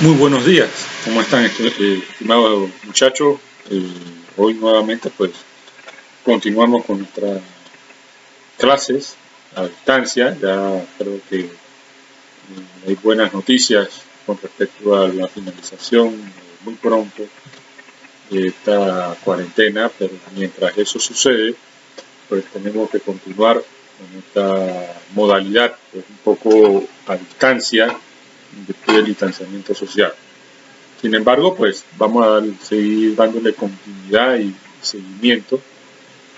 Muy buenos días, ¿cómo están estimados muchachos? Hoy nuevamente pues continuamos con nuestras clases a distancia. Ya creo que hay buenas noticias con respecto a la finalización muy pronto de esta cuarentena, pero mientras eso sucede pues tenemos que continuar con esta modalidad pues, un poco a distancia en virtud del distanciamiento social. Sin embargo, pues vamos a seguir dándole continuidad y seguimiento.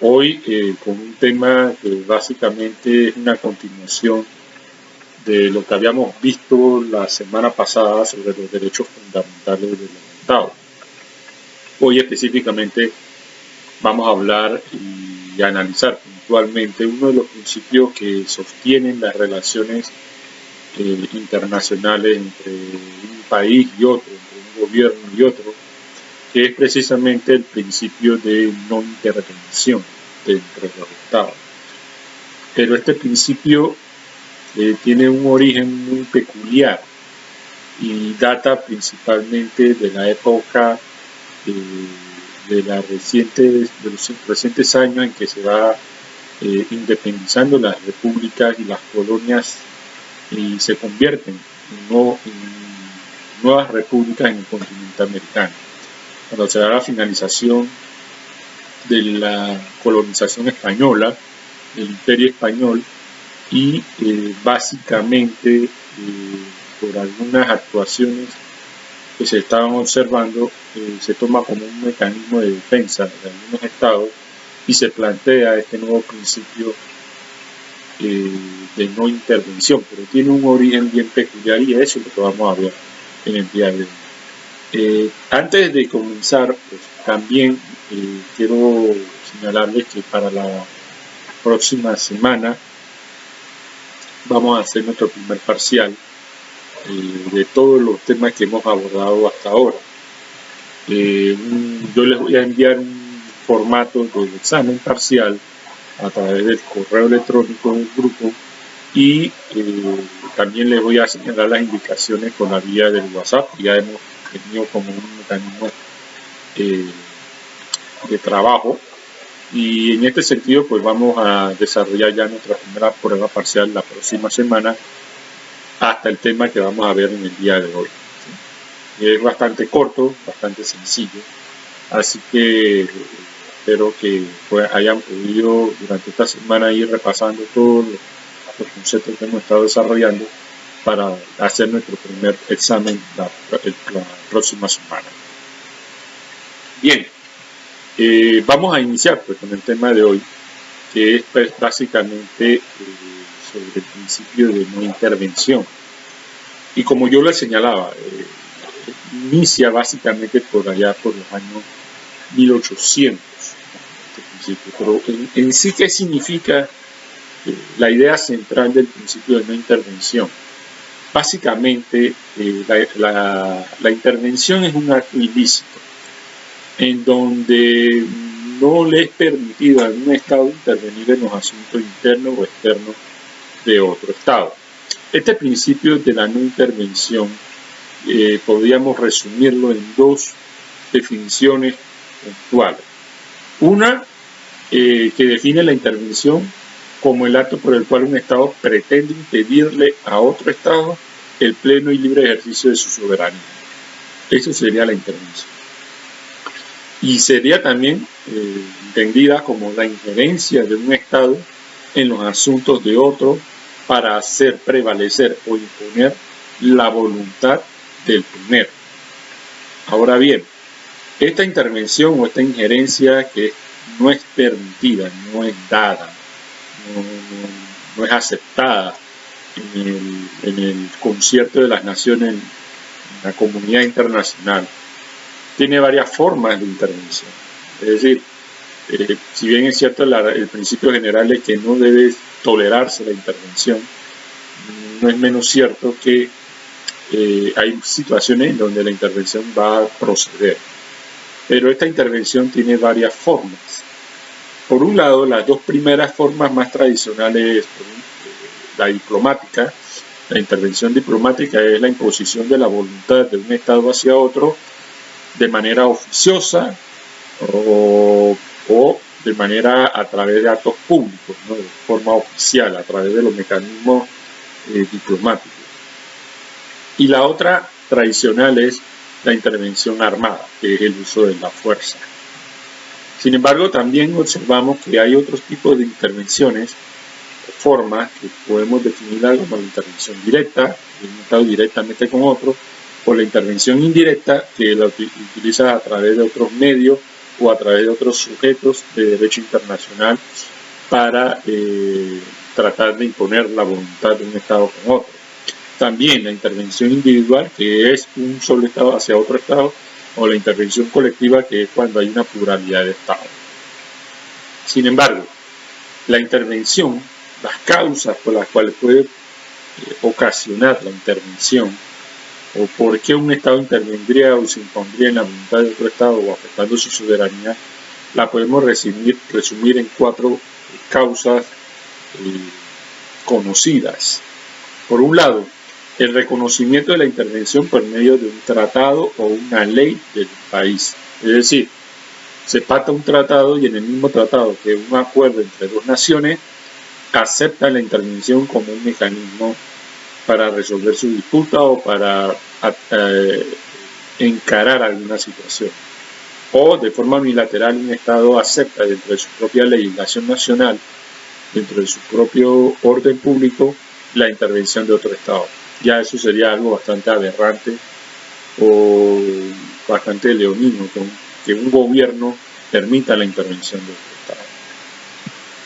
Hoy con un tema que básicamente es una continuación de lo que habíamos visto la semana pasada sobre los derechos fundamentales del Estado. Hoy específicamente vamos a hablar y analizar puntualmente uno de los principios que sostienen las relaciones internacionales entre un país y otro, entre un gobierno y otro, que es precisamente el principio de no intervención dentro de los estados. Pero este principio tiene un origen muy peculiar y data principalmente de la época de los recientes años en que se va independizando las repúblicas y las colonias y se convierten en nuevas repúblicas en el continente americano. Cuando se da la finalización de la colonización española, del imperio español, y básicamente por algunas actuaciones que se estaban observando, se toma como un mecanismo de defensa de algunos estados y se plantea este nuevo principio de no intervención, pero tiene un origen bien peculiar y eso es lo que vamos a ver en el día de hoy. Antes de comenzar, pues, también quiero señalarles que para la próxima semana vamos a hacer nuestro primer parcial de todos los temas que hemos abordado hasta ahora. Yo les voy a enviar un formato de examen parcial a través del correo electrónico del grupo y también les voy a señalar las indicaciones con la vía del WhatsApp. Ya hemos tenido como un mecanismo de trabajo y en este sentido pues vamos a desarrollar ya nuestra primera prueba parcial la próxima semana hasta el tema que vamos a ver en el día de hoy. Es bastante corto, bastante sencillo, así que espero que pues, hayan podido durante esta semana ir repasando todos los conceptos que hemos estado desarrollando para hacer nuestro primer examen la próxima semana. Bien, vamos a iniciar pues, con el tema de hoy, que es pues, básicamente sobre el principio de no intervención. Y como yo les señalaba, inicia básicamente por allá por los años 1800, este principio. Pero en sí, ¿qué significa la idea central del principio de no intervención? Básicamente, la intervención es un acto ilícito en donde no le es permitido a un Estado intervenir en los asuntos internos o externos de otro Estado. Este principio de la no intervención podríamos resumirlo en dos definiciones puntuales. Una que define la intervención como el acto por el cual un Estado pretende impedirle a otro Estado el pleno y libre ejercicio de su soberanía. Eso sería la intervención. Y sería también entendida como la injerencia de un Estado en los asuntos de otro para hacer prevalecer o imponer la voluntad del primero. Ahora bien, esta intervención o esta injerencia que no es permitida, no es dada, no es aceptada en el concierto de las naciones, en la comunidad internacional, tiene varias formas de intervención. Es decir, si bien es cierto el principio general es que no debe tolerarse la intervención, no es menos cierto que hay situaciones en donde la intervención va a proceder. Pero esta intervención tiene varias formas. Por un lado, las dos primeras formas más tradicionales, la diplomática, La intervención diplomática es la imposición de la voluntad de un Estado hacia otro de manera oficiosa o de manera a través de actos públicos, ¿no? De forma oficial, a través de los mecanismos diplomáticos. Y la otra tradicional es la intervención armada, que es el uso de la fuerza. Sin embargo, también observamos que hay otros tipos de intervenciones, formas que podemos definirla como la intervención directa, de un Estado directamente con otro, o la intervención indirecta, que la utiliza a través de otros medios o a través de otros sujetos de derecho internacional para tratar de imponer la voluntad de un Estado con otro. También la intervención individual, que es un solo Estado hacia otro Estado, o la intervención colectiva, que es cuando hay una pluralidad de Estados. Sin embargo, la intervención, las causas por las cuales puede ocasionar la intervención, o por qué un Estado intervendría o se impondría en la voluntad de otro Estado o afectando su soberanía, la podemos resumir en 4 causas conocidas. Por un lado, el reconocimiento de la intervención por medio de un tratado o una ley del país. Es decir, se pacta un tratado y en el mismo tratado, que es un acuerdo entre 2 naciones, acepta la intervención como un mecanismo para resolver su disputa o para encarar alguna situación. O de forma unilateral un Estado acepta dentro de su propia legislación nacional, dentro de su propio orden público, la intervención de otro Estado. Ya eso sería algo bastante aberrante o bastante leonino, que un gobierno permita la intervención de otro Estado.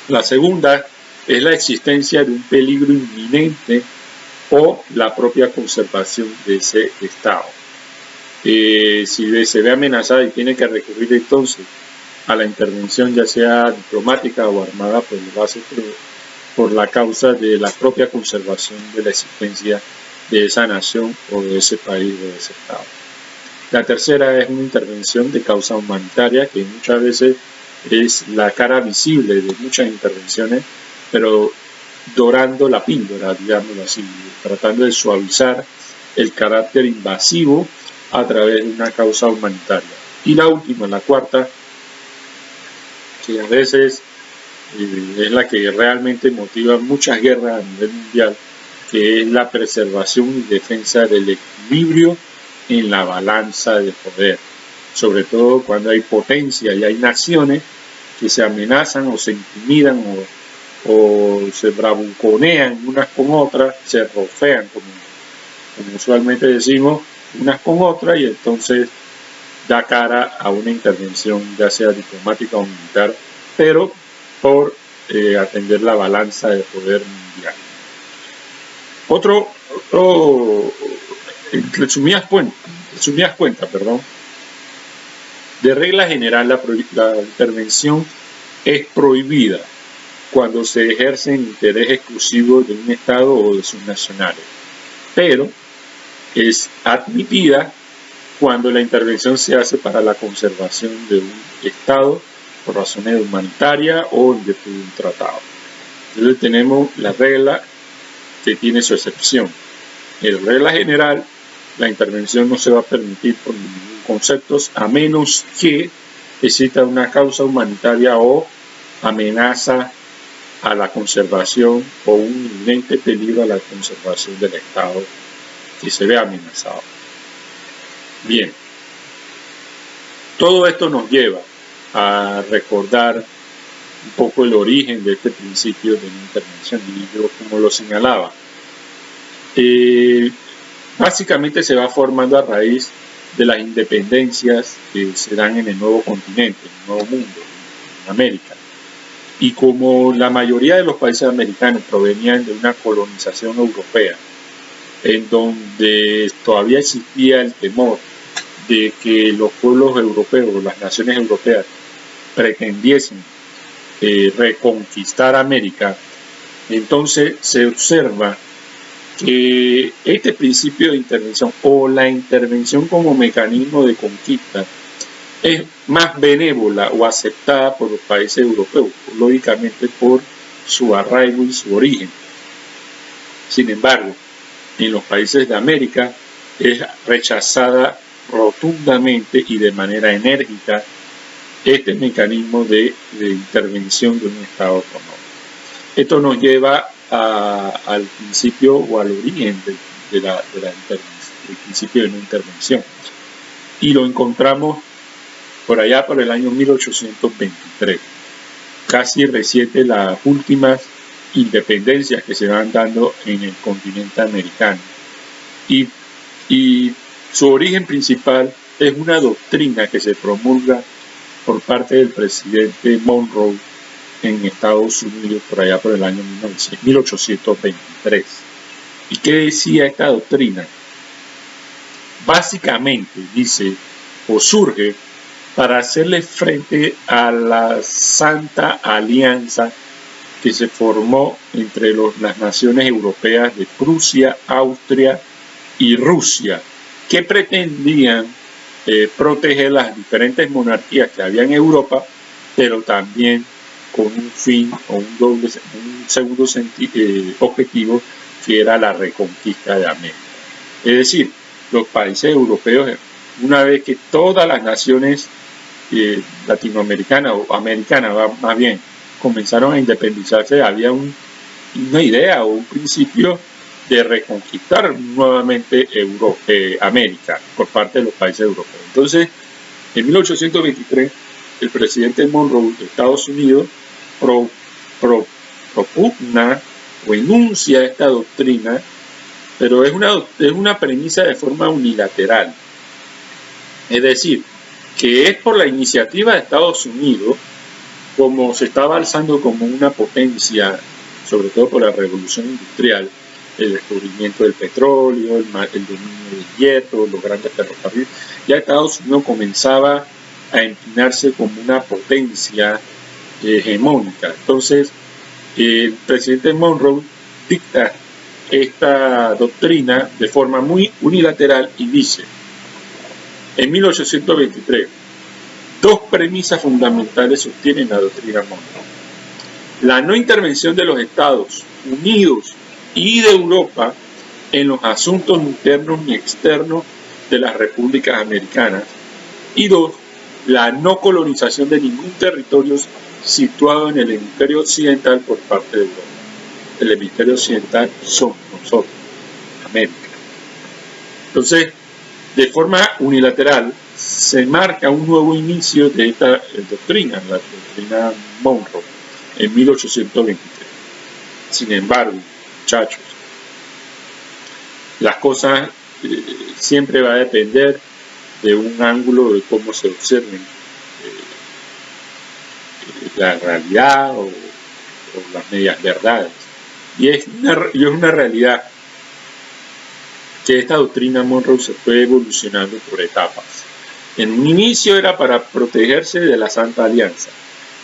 La segunda es la existencia de un peligro inminente o la propia conservación de ese Estado. Si se ve amenazada y tiene que recurrir entonces a la intervención, ya sea diplomática o armada, pues lo hace por la causa de la propia conservación de la existencia de esa nación o de ese país o de ese Estado. La tercera es una intervención de causa humanitaria, que muchas veces es la cara visible de muchas intervenciones, pero dorando la píldora, digámoslo así, tratando de suavizar el carácter invasivo a través de una causa humanitaria. Y la última, la cuarta, que a veces es la que realmente motiva muchas guerras a nivel mundial, que es la preservación y defensa del equilibrio en la balanza de poder, sobre todo cuando hay potencia y hay naciones que se amenazan o se intimidan o se bravuconean unas con otras, se rofean, como usualmente decimos, unas con otras, y entonces da cara a una intervención, ya sea diplomática o militar, pero por atender la balanza de poder mundial. En resumidas cuentas, de regla general la intervención es prohibida cuando se ejerce en interés exclusivo de un Estado o de sus nacionales, pero es admitida cuando la intervención se hace para la conservación de un Estado por razones humanitarias o en virtud de un tratado. Entonces tenemos la regla que tiene su excepción. En regla general, la intervención no se va a permitir por ningún concepto, a menos que exista una causa humanitaria o amenaza a la conservación o un inminente peligro a la conservación del Estado que se ve amenazado. Bien, todo esto nos lleva a recordar un poco el origen de este principio de la intervención, y yo, como lo señalaba, básicamente se va formando a raíz de las independencias que se dan en el nuevo continente, en el nuevo mundo, en América. Y como la mayoría de los países americanos provenían de una colonización europea, en donde todavía existía el temor de que los pueblos europeos, las naciones europeas, pretendiesen reconquistar América, entonces se observa que este principio de intervención o la intervención como mecanismo de conquista es más benévola o aceptada por los países europeos, lógicamente por su arraigo y su origen. Sin embargo, en los países de América es rechazada rotundamente y de manera enérgica este mecanismo de intervención de un Estado autónomo. Esto nos lleva al principio o al origen del principio de no intervención. Y lo encontramos por allá por el año 1823, casi reciente las últimas independencias que se van dando en el continente americano. Y su origen principal es una doctrina que se promulga por parte del presidente Monroe en Estados Unidos por allá por el año 1823. ¿Y qué decía esta doctrina? Básicamente dice o surge para hacerle frente a la Santa Alianza que se formó entre las naciones europeas de Prusia, Austria y Rusia, que pretendían proteger las diferentes monarquías que había en Europa, pero también con un fin o un segundo objetivo, que era la reconquista de América. Es decir, los países europeos, una vez que todas las naciones latinoamericanas o americanas más bien comenzaron a independizarse, había una idea o un principio de reconquistar nuevamente América por parte de los países europeos. Entonces, en 1823, el presidente Monroe de Estados Unidos propugna o enuncia esta doctrina, pero es una premisa de forma unilateral. Es decir, que es por la iniciativa de Estados Unidos, como se estaba alzando como una potencia, sobre todo por la revolución industrial, el descubrimiento del petróleo, el dominio del hierro, los grandes ferrocarriles, ya Estados Unidos comenzaba a empinarse como una potencia hegemónica. Entonces, el presidente Monroe dicta esta doctrina de forma muy unilateral y dice, en 1823, dos premisas fundamentales sostienen la doctrina Monroe: la no intervención de los Estados Unidos y de Europa en los asuntos internos ni externos de las repúblicas americanas, y dos, la no colonización de ningún territorio situado en el hemisferio occidental por parte de Europa. El hemisferio occidental somos nosotros, América. Entonces, de forma unilateral, se marca un nuevo inicio de esta doctrina, la doctrina Monroe, en 1823. Sin embargo, muchachos, las cosas siempre va a depender de un ángulo de cómo se observen la realidad o las medias verdades. Y es una realidad que esta doctrina Monroe se fue evolucionando por etapas. En un inicio era para protegerse de la Santa Alianza,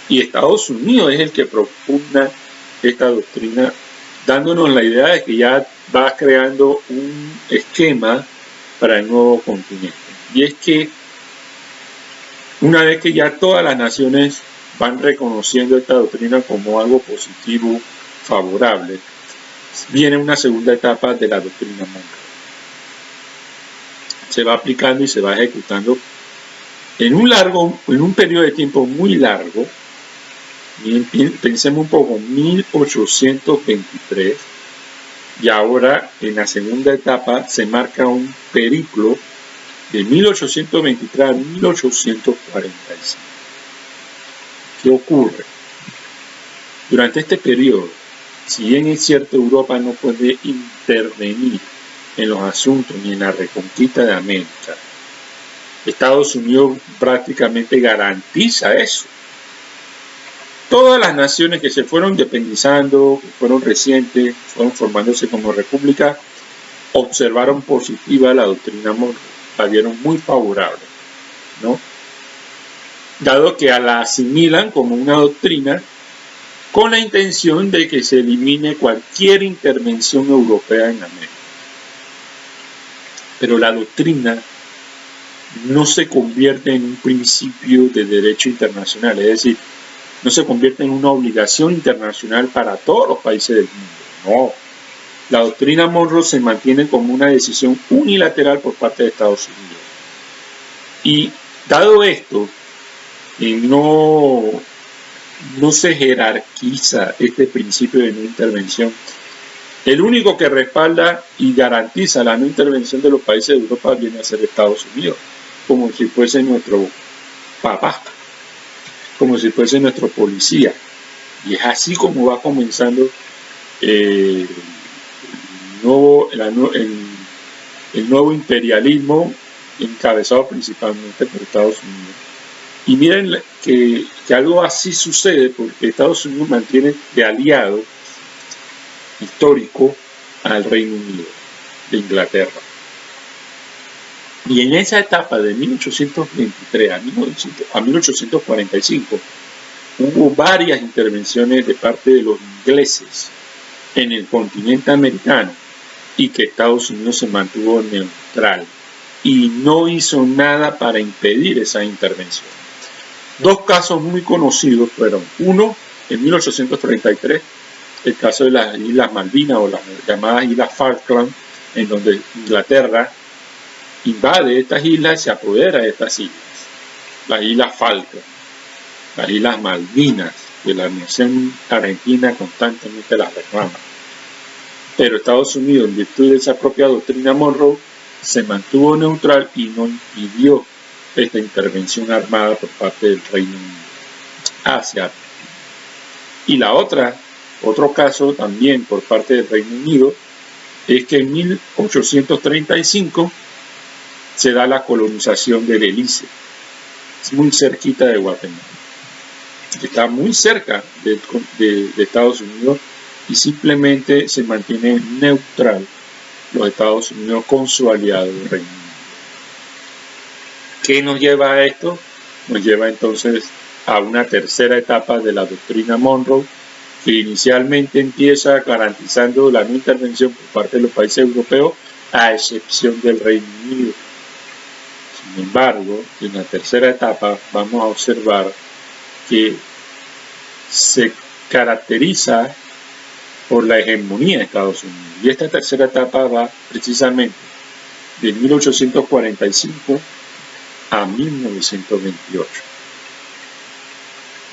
y Estados Unidos es el que propugna esta doctrina, dándonos la idea de que ya va creando un esquema para el nuevo continente. Y es que una vez que ya todas las naciones van reconociendo esta doctrina como algo positivo, favorable, viene una segunda etapa de la doctrina Monroe. Se va aplicando y se va ejecutando en un periodo de tiempo muy largo. Pensemos un poco, 1823, y ahora en la segunda etapa se marca un periplo de 1823 a 1845. ¿Qué ocurre? Durante este periodo, si bien es cierto, Europa no puede intervenir en los asuntos ni en la reconquista de América, Estados Unidos prácticamente garantiza eso. Todas las naciones que se fueron independizando, que fueron recientes, fueron formándose como república, observaron positiva la doctrina Monroe, la vieron muy favorable, ¿no? Dado que la asimilan como una doctrina con la intención de que se elimine cualquier intervención europea en América. Pero la doctrina no se convierte en un principio de derecho internacional, es decir, no se convierte en una obligación internacional para todos los países del mundo. No, la doctrina Monroe se mantiene como una decisión unilateral por parte de Estados Unidos. Y dado esto, no se jerarquiza este principio de no intervención. El único que respalda y garantiza la no intervención de los países de Europa viene a ser Estados Unidos, como si fuese nuestro papá, como si fuese nuestro policía. Y es así como va comenzando el nuevo imperialismo encabezado principalmente por Estados Unidos. Y miren que algo así sucede porque Estados Unidos mantiene de aliado histórico al Reino Unido de Inglaterra. Y en esa etapa de 1823 a 1845 hubo varias intervenciones de parte de los ingleses en el continente americano y que Estados Unidos se mantuvo neutral y no hizo nada para impedir esa intervención. Dos casos muy conocidos fueron, uno, en 1833, el caso de las Islas Malvinas o las llamadas Islas Falkland, en donde Inglaterra invade estas islas y se apodera de estas islas, las Islas Falkland, las Islas Malvinas, que la nación argentina constantemente las reclama. Pero Estados Unidos, en virtud de esa propia doctrina Monroe, se mantuvo neutral y no impidió esta intervención armada por parte del Reino Unido hacia Argentina. Y otro caso también por parte del Reino Unido es que en 1835 se da la colonización de Belice, es muy cerquita de Guatemala, está muy cerca de Estados Unidos y simplemente se mantiene neutral los Estados Unidos con su aliado el Reino Unido. ¿Qué nos lleva a esto? Nos lleva entonces a una tercera etapa de la doctrina Monroe, que inicialmente empieza garantizando la no intervención por parte de los países europeos, a excepción del Reino Unido. Sin embargo, en la tercera etapa vamos a observar que se caracteriza por la hegemonía de Estados Unidos. Y esta tercera etapa va precisamente de 1845 a 1928.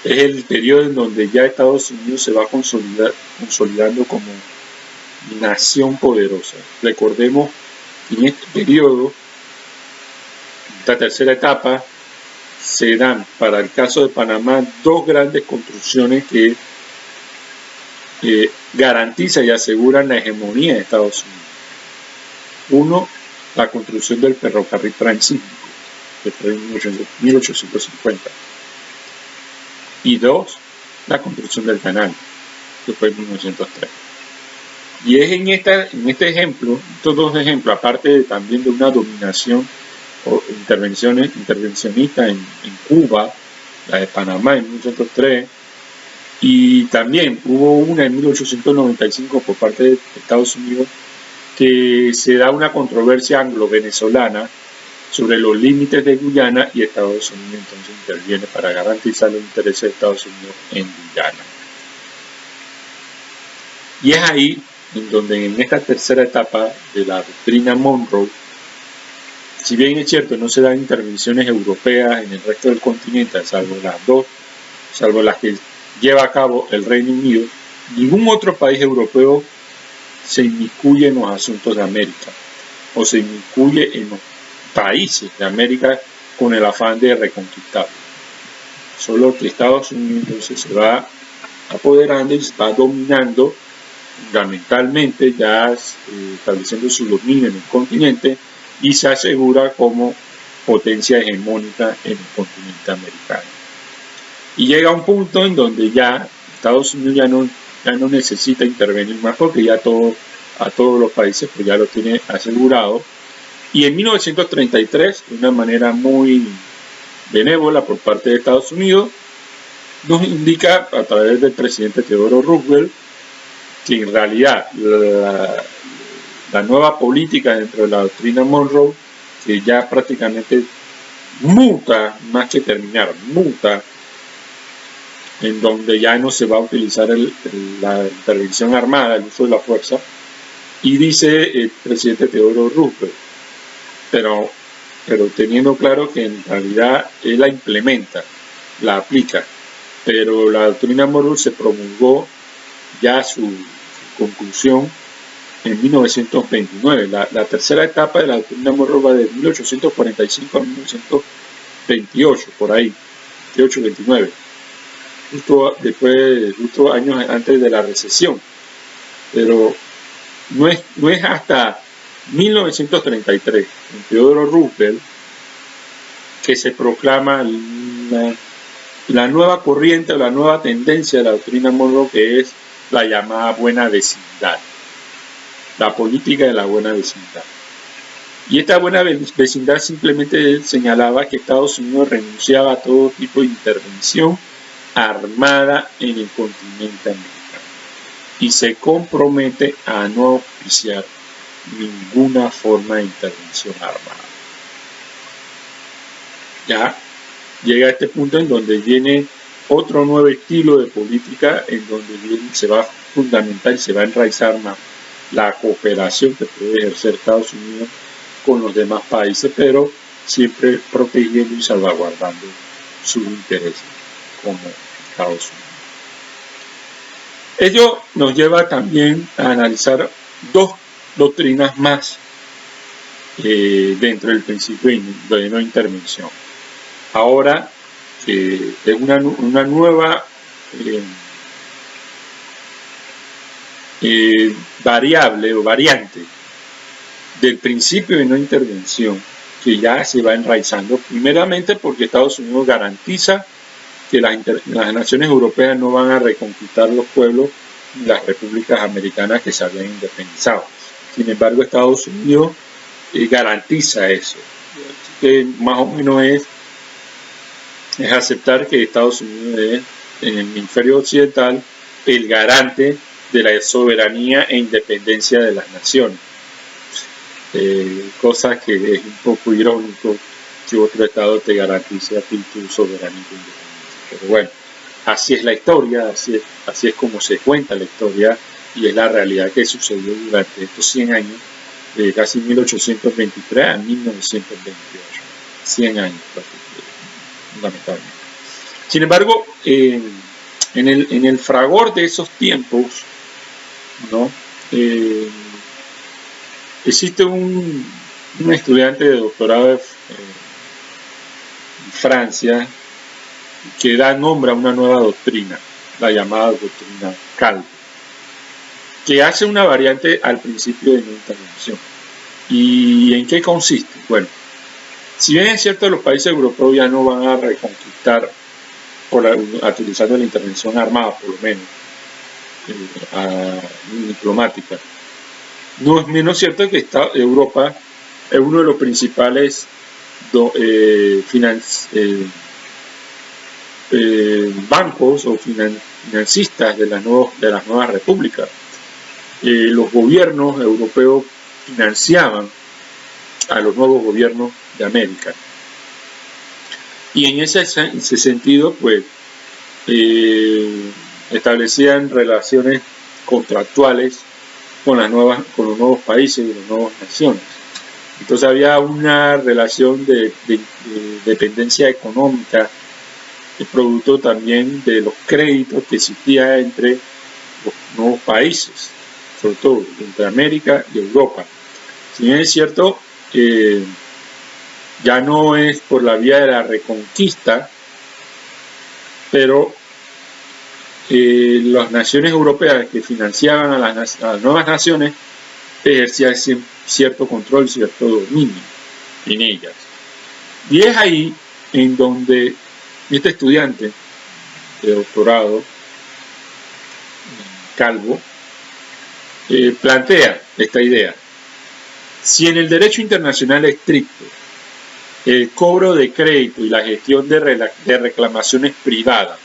Es el periodo en donde ya Estados Unidos se va consolidando como nación poderosa. Recordemos que en este periodo, esta tercera etapa, se dan para el caso de Panamá dos grandes construcciones que garantizan y aseguran la hegemonía de Estados Unidos. Uno, la construcción del ferrocarril transísmico, que fue en 1850. Y dos, la construcción del canal, que fue en 1903. Y es en este ejemplo, estos dos ejemplos, aparte también de una dominación o intervencionista en Cuba, la de Panamá en 1903, y también hubo una en 1895 por parte de Estados Unidos, que se da una controversia anglo-venezolana sobre los límites de Guyana, y Estados Unidos entonces interviene para garantizar los intereses de Estados Unidos en Guyana. Y es ahí en donde en esta tercera etapa de la doctrina Monroe, si bien es cierto no se dan intervenciones europeas en el resto del continente, salvo las que lleva a cabo el Reino Unido, ningún otro país europeo se inmiscuye en los asuntos de América o se inmiscuye en los países de América con el afán de reconquistar. Solo que Estados Unidos entonces se va apoderando y se va dominando fundamentalmente, ya estableciendo su dominio en el continente, y se asegura como potencia hegemónica en el continente americano. Y llega a un punto en donde ya Estados Unidos ya no necesita intervenir más, porque ya a todos los países pues ya lo tiene asegurado. Y en 1933, de una manera muy benévola por parte de Estados Unidos, nos indica a través del presidente Theodore Roosevelt que en realidad la nueva política dentro de la doctrina Monroe, que ya prácticamente muta, más que terminar, muta, en donde ya no se va a utilizar la intervención armada, el uso de la fuerza, Y dice el presidente Theodore Roosevelt, pero teniendo claro que en realidad él la implementa, la aplica, pero la doctrina Monroe se promulgó ya su conclusión en 1929. La tercera etapa de la doctrina Monroe va de 1845 a 1928, por ahí, 28-29, justo años antes de la recesión. Pero no es hasta 1933, en Theodore Roosevelt, que se proclama la nueva corriente o la nueva tendencia de la doctrina Monroe, que es la llamada buena vecindad, la política de la buena vecindad. Y esta buena vecindad simplemente señalaba que Estados Unidos renunciaba a todo tipo de intervención armada en el continente americano y se compromete a no auspiciar ninguna forma de intervención armada. Ya llega a este punto en donde viene otro nuevo estilo de política, en donde se va a fundamentar y se va a enraizar más la cooperación que puede ejercer Estados Unidos con los demás países, pero siempre protegiendo y salvaguardando sus intereses como Estados Unidos. Ello nos lleva también a analizar dos doctrinas más dentro del principio de no intervención. Ahora es una nueva variable o variante del principio de no intervención, que ya se va enraizando, primeramente porque Estados Unidos garantiza que las naciones europeas no van a reconquistar los pueblos y las repúblicas americanas que se habían independizado. Sin embargo, Estados Unidos garantiza eso. Así que más o menos es aceptar que Estados Unidos es, en el hemisferio occidental, el garante de la soberanía e independencia de las naciones. Cosa que es un poco irónico que otro estado te garantice a ti tu soberanía e independencia. Pero bueno, así es la historia, así es como se cuenta la historia, y es la realidad que sucedió durante estos 100 años, de casi 1823 a 1928. 100 años fundamentalmente. Sin embargo, en el fragor de esos tiempos, ¿no? Existe un estudiante de doctorado en Francia que da nombre a una nueva doctrina, la llamada doctrina Calvo, que hace una variante al principio de no intervención. ¿Y en qué consiste? Bueno, si bien es cierto que los países europeos ya no van a reconquistar utilizando la intervención armada, por lo menos, diplomática, no es menos cierto que Europa es uno de los principales bancos o financistas de las nuevas repúblicas. Los gobiernos europeos financiaban a los nuevos gobiernos de América. Y en ese sentido, pues, establecían relaciones contractuales con los nuevos países y las nuevas naciones. Entonces había una relación de dependencia económica, producto también de los créditos que existía entre los nuevos países, sobre todo entre América y Europa. Si bien es cierto, ya no es por la vía de la reconquista, pero las naciones europeas que financiaban a las nuevas naciones ejercían cierto control, cierto dominio en ellas. Y es ahí en donde este estudiante de doctorado, Calvo, plantea esta idea. Si en el derecho internacional estricto el cobro de crédito y la gestión de reclamaciones privadas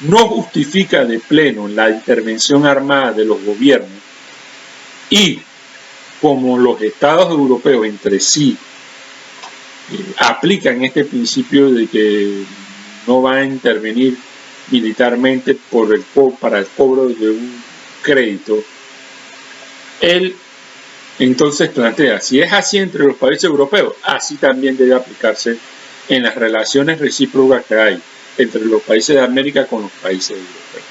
no justifica de pleno la intervención armada de los gobiernos, y como los estados europeos entre sí aplican este principio de que no van a intervenir militarmente para el cobro de un crédito, el Entonces plantea, si es así entre los países europeos, así también debe aplicarse en las relaciones recíprocas que hay entre los países de América con los países europeos.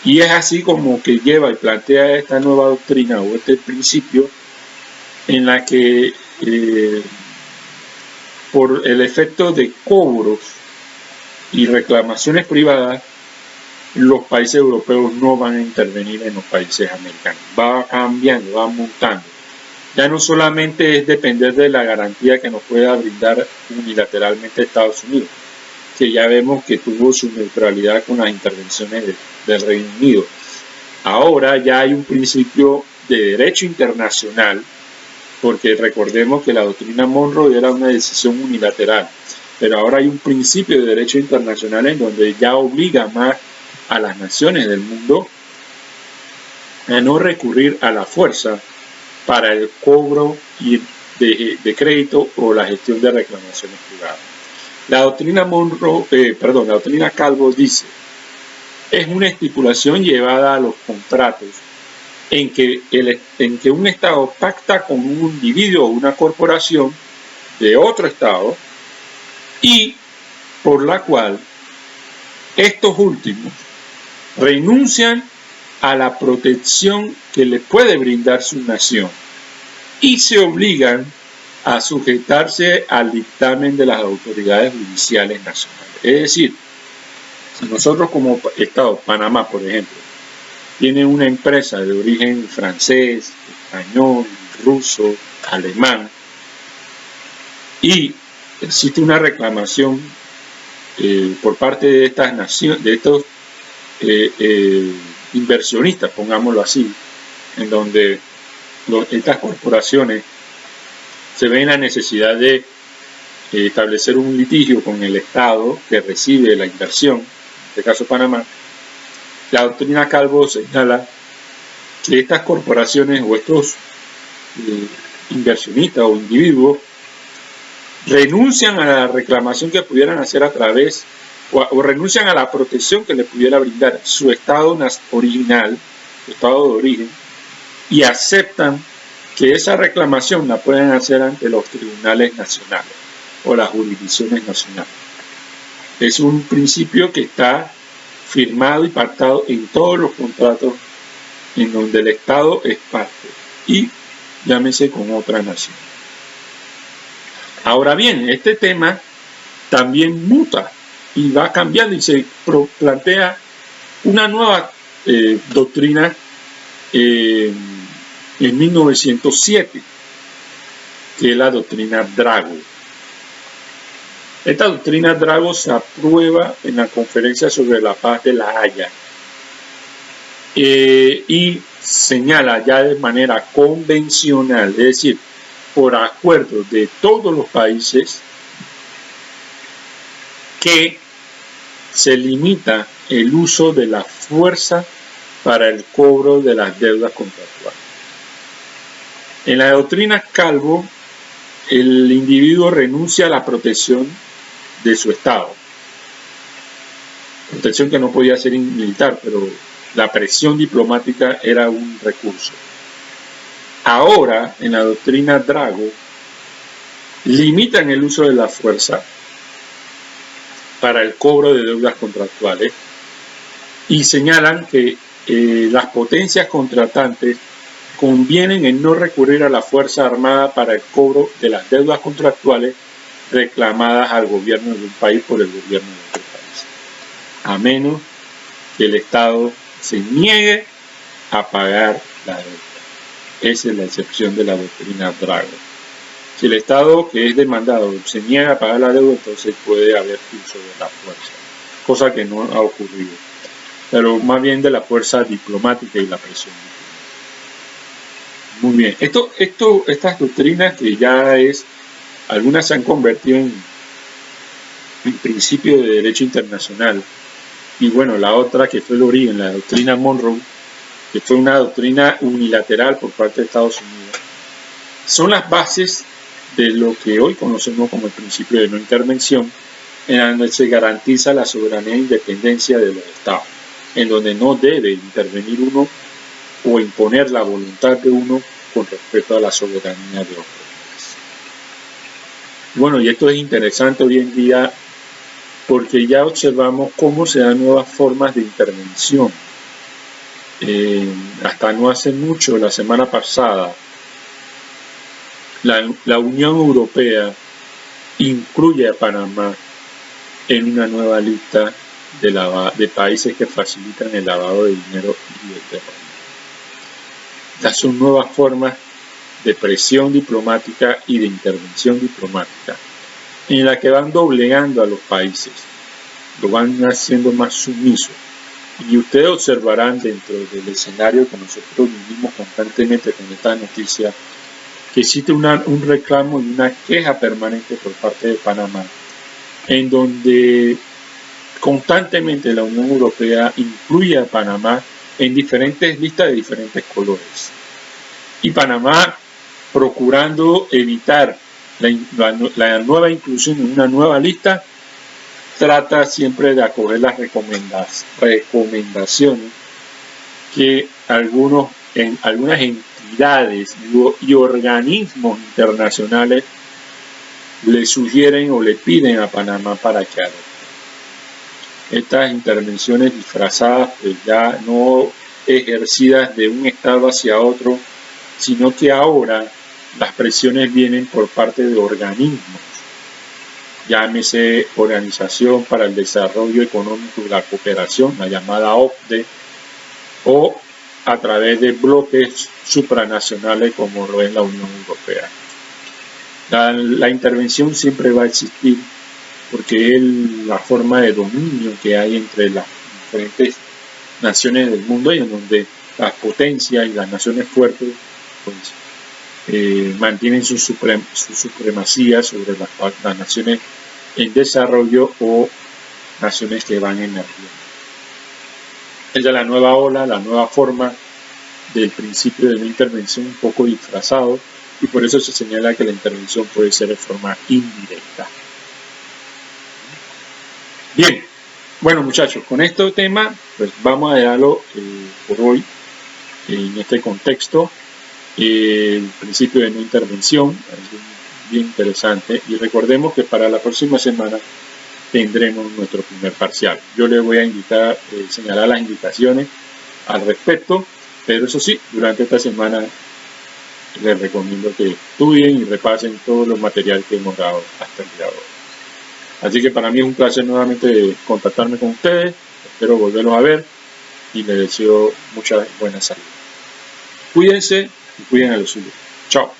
Y es así como que lleva y plantea esta nueva doctrina o este principio en la que por el efecto de cobros y reclamaciones privadas, los países europeos no van a intervenir en los países americanos. Va cambiando, va mutando. Ya no solamente es depender de la garantía que nos pueda brindar unilateralmente Estados Unidos, que ya vemos que tuvo su neutralidad con las intervenciones del Reino Unido. Ahora ya hay un principio de derecho internacional, porque recordemos que la doctrina Monroe era una decisión unilateral, pero ahora hay un principio de derecho internacional en donde ya obliga más a las naciones del mundo a no recurrir a la fuerza para el cobro de crédito o la gestión de reclamaciones privadas. La doctrina la doctrina Calvo dice, es una estipulación llevada a los contratos en que un Estado pacta con un individuo o una corporación de otro Estado y por la cual estos últimos renuncian a la protección que le puede brindar su nación y se obligan a sujetarse al dictamen de las autoridades judiciales nacionales. Es decir, si nosotros como Estado, Panamá por ejemplo, tiene una empresa de origen francés, español, ruso, alemán, y existe una reclamación por parte de estas naciones, de estos inversionistas, pongámoslo así, en donde estas corporaciones se ven la necesidad de establecer un litigio con el Estado que recibe la inversión, en este caso Panamá. La doctrina Calvo señala que estas corporaciones o estos inversionistas o individuos renuncian a la reclamación que pudieran hacer a través o renuncian a la protección que le pudiera brindar su estado original, su estado de origen, y aceptan que esa reclamación la pueden hacer ante los tribunales nacionales o las jurisdicciones nacionales. Es un principio que está firmado y pactado en todos los contratos en donde el Estado es parte y llámese con otra nación. Ahora bien, este tema también muta y va cambiando y se plantea una nueva doctrina en 1907, que es la doctrina Drago. Esta doctrina Drago se aprueba en la Conferencia sobre la Paz de La Haya y señala ya de manera convencional, es decir, por acuerdo de todos los países, que se limita el uso de la fuerza para el cobro de las deudas contractuales. En la doctrina Calvo, el individuo renuncia a la protección de su Estado, protección que no podía ser militar, pero la presión diplomática era un recurso. Ahora, en la doctrina Drago, limitan el uso de la fuerza para el cobro de deudas contractuales y señalan que las potencias contratantes convienen en no recurrir a la fuerza armada para el cobro de las deudas contractuales reclamadas al gobierno de un país por el gobierno de otro país, a menos que el Estado se niegue a pagar la deuda. Esa es la excepción de la doctrina Drago. Si el Estado que es demandado se niega a pagar la deuda, entonces puede haber uso de la fuerza, cosa que no ha ocurrido, pero más bien de la fuerza diplomática y la presión diplomática. Muy bien, estas doctrinas que ya algunas se han convertido en principio de derecho internacional, y bueno, la otra que fue el origen, la doctrina Monroe, que fue una doctrina unilateral por parte de Estados Unidos, son las bases de lo que hoy conocemos como el principio de no intervención, en donde se garantiza la soberanía e independencia de los Estados, en donde no debe intervenir uno o imponer la voluntad de uno con respecto a la soberanía de otros. Bueno, y esto es interesante hoy en día porque ya observamos cómo se dan nuevas formas de intervención. Hasta no hace mucho, la semana pasada, la Unión Europea incluye a Panamá en una nueva lista de países que facilitan el lavado de dinero y el terrorismo. Estas son nuevas formas de presión diplomática y de intervención diplomática, en la que van doblegando a los países, lo van haciendo más sumisos. Y ustedes observarán dentro del escenario que nosotros vivimos constantemente con esta noticia, que existe un reclamo y una queja permanente por parte de Panamá, en donde constantemente la Unión Europea incluye a Panamá en diferentes listas de diferentes colores. Y Panamá, procurando evitar la nueva inclusión en una nueva lista, trata siempre de acoger las recomendaciones que algunas entidades y organismos internacionales le sugieren o le piden a Panamá para que adopte. Estas intervenciones disfrazadas, pues ya no ejercidas de un estado hacia otro, sino que ahora las presiones vienen por parte de organismos, llámese Organización para el Desarrollo Económico y la Cooperación, la llamada OCDE, o a través de bloques supranacionales como lo es la Unión Europea. La intervención siempre va a existir porque es la forma de dominio que hay entre las diferentes naciones del mundo, y en donde las potencias y las naciones fuertes pues, mantienen su supremacía sobre las naciones en desarrollo o naciones que van emergiendo. Esa es la nueva ola, la nueva forma del principio de una intervención un poco disfrazado, y por eso se señala que la intervención puede ser de forma indirecta. Bien, bueno muchachos, con este tema pues vamos a dejarlo por hoy en este contexto. El principio de no intervención es bien interesante, y recordemos que para la próxima semana tendremos nuestro primer parcial. Yo les voy a señalar las indicaciones al respecto, pero eso sí, durante esta semana les recomiendo que estudien y repasen todo los material que hemos dado hasta el día de hoy. Así que para mí es un placer nuevamente contactarme con ustedes, espero volverlos a ver y les deseo mucha buena salud. Cuídense y cuiden a los suyos. Chao.